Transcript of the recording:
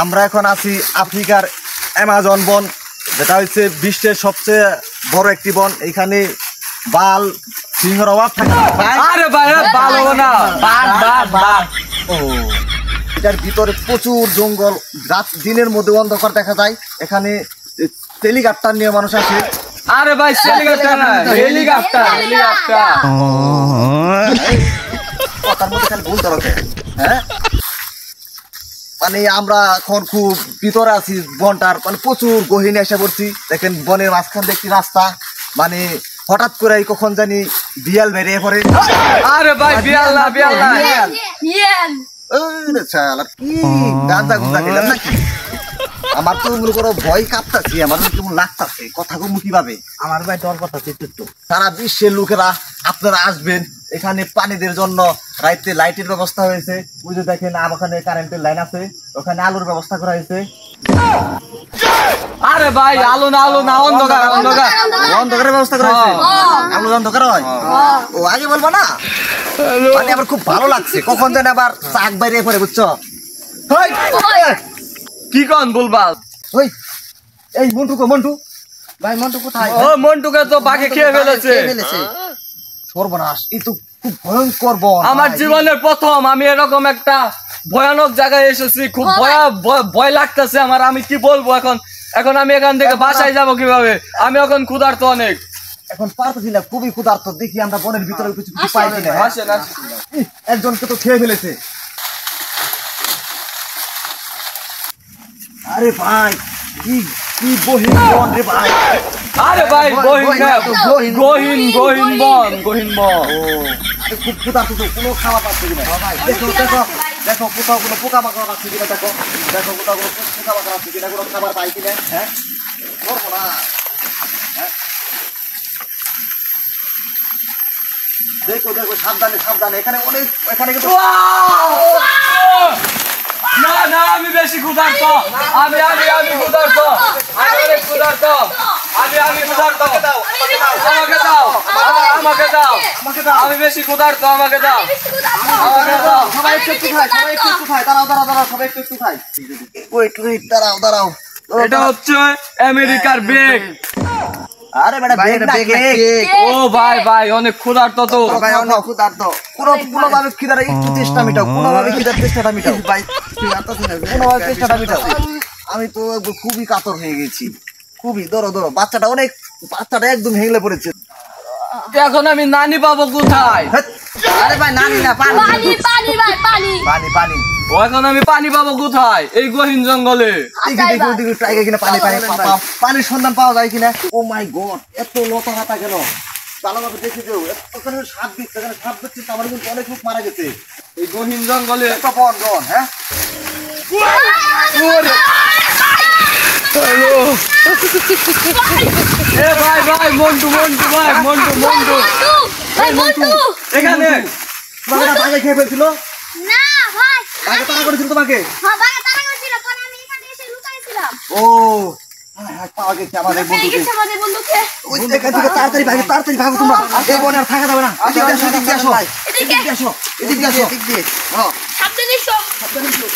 আমরা এখন আছি আফ্রিকার অ্যামাজন বন, যেটা হচ্ছে বিশ্বের সবচেয়ে বড় একটি বন। এখানে বাল সিংহের অভাব থাকে না। আরে ভাই বাল হবে না, বাঘ বাঘ বাঘ। ও, এটার ভিতরে প্রচুর জঙ্গল, রাত দিনের মধ্যে অন্ধকার দেখা যায়। এখানে হেলিকপ্টার নিয়ে মানুষ আসে। আরে ভাই হেলিকপ্টার না, হেলিকপ্টার হেলিকপ্টার। কথার মধ্যে খালি ভুল ধরো। হ্যাঁ, মানে আমরা এখন খুব ভিতরে আছি বনটার, মানে প্রচুর গহীনে এসে পড়ছি। দেখেন বনের মাঝখান দিয়ে একটি রাস্তা, মানে হঠাৎ করে কখন জানি বিড়াল বেরিয়ে পড়ে। আরে ভাই বিড়াল না, বিড়াল না। কি গাঁজা গুঁজা খেলাম নাকি? আমার তো মনে করো ভয় কাঁপতাছি, আমার কেমন লাগতাছে। কথা কমু কিভাবে? আমার ভাই ডর করতেছে একটু। সারা বিশ্বের লোকেরা আপনারা আসবেন। এখানে পানিদের জন্য রাইতে লাইটের ব্যবস্থা হয়েছে। ওই যে দেখেন ওখানে কারেন্টের লাইন আছে, ওখানে আলোর ব্যবস্থা করা হয়েছে। আরে ভাই আলো না, আলো না, অন্ধকার অন্ধকার। অন্ধকারের ব্যবস্থা করা হয়েছে। আলো অন্ধকার হয়। ও আগে বলবো না, মানে আমার খুব ভালো লাগছে। কখন যেন আবার চাক বাইরে পড়ে, বুঝছো? কি কন বলবাল? ওই এই মন্টু মন্টু ভাই, মন্টু কোথায়? ও মন্টুকে তো বাঘে খেয়ে ফেলেছে। সর্বনাশ, এই তো খুব ভয়ঙ্কর বন। আমার জীবনের প্রথম আমি এরকম একটা ভয়ানক জায়গায় এসেছি। খুব ভয় লাগতেছে আমার। আমি কি বলবো এখন? এখন আমি এখান থেকে বাসায় যাব কিভাবে? আমি এখন ক্ষুধার্ত অনেক। এখন পারতেছি না, খুবই ক্ষুধার্ত। দেখি আমরা বনের ভিতরে কিছু পাই কিনা। আসেন আসেন। একজনকে তো খেয়ে ফেলেছে। আরে ভাই, কি কি বহিন বন রে ভাই। আরে ভাই গহীন না, গহীন গহীন বন, গহীন বন। ও, খুব ক্ষুধার্ত তো, কোনো খাওয়া পাচ্ছে কিনা। দেখো দেখো দেখো, কোথাও কোনো পোকা মাকড় আছে কিনা। দেখো দেখো, কোথাও কোনো পোকা মাকড় আছে কিনা, কোনো খাবার পাই কিনা। হ্যাঁ, করবো না। হ্যাঁ, দেখো দেখো, সাবধানে সাবধানে। এখানে অনেক, এখানে কিন্তু না না, আমি বেশি ক্ষুধার্ত। আমি আমি আমি ক্ষুধার্ত, আমি অনেক ক্ষুধার্ত। আমি আমি ক্ষুধার্ত। আমাকে দাও, আমাকে দাও, আমাকে দাও। আমি বেশি ক্ষুধার্ত, আমাকে দাও, আমাকে দাও। সবাই একটু একটু খায়, সবাই একটু একটু খায়। দাঁড়াও দাঁড়াও দাঁড়াও, সবাই একটু একটু খায়। ওয়েট ওয়েট, দাঁড়াও দাঁড়াও। এটা হচ্ছে আমেরিকার বেগ। আরে বেটা, বেগ না কেক। ও ভাই ভাই অনেক ক্ষুধার্ত তো। ভাই অনেক ক্ষুধার্ত। কোনোভাবে খিদার একটু চেষ্টা মিটাও, কোনোভাবে খিদার চেষ্টাটা মিটাও ভাই, কোনোভাবে চেষ্টাটা মিটাও। আমি তো খুবই কাতর হয়ে গেছি, খুবই। ধরো ধরো, বাচ্চাটা একদম হেংলে পড়েছে। এখন আমি নানি পাবো কোথায়? আরে ভাই, নানি না, পানি পানি ভাই পানি। পানি পানি। ও এখন আমি পানি পাবো কোথায়? এই গহীন জঙ্গলে। পানির সন্ধান পাওয়া যায় কিনা। ও মাই গড, এত লতা হাতা কেন? ভালোভাবে দেখে যাও। ওখানে সাপ দিচ্ছে, এখানে সাপ দিচ্ছে, আমার কিন্তু অনেক লোক মারা গেছে এই গহীন জঙ্গলে। একটা বন বন। হ্যাঁ, এ ভাই ভাই, মন্টু মন্টু ভাই, মন্টু মন্টু মন্টু এখানে। তোমাকে না বাঘে খেয়ে ফেলছিল? না ভাই, বাঘে তাড়া করেছিল তোমাকে? হ্যাঁ ভাই তারা করছিল, পরে আমি এখানে এসে লুকাইছিলাম। ও হ্যাঁ, পাওয়া গেছে আমাদের এই বন্ধুকে। গেছে আমাদের বন্ধুকে। ওই এখান থেকে তাড়াতাড়ি ভাগো তোমরা। এই বনে আর থাকা যাবে না। এদিকে আসো, এদিকে আসো, এদিকে আসো, এদিকে আসো, এদিক দিয়ে। হ্যাঁ, সাবধানে এসো। সাবধানে এসো।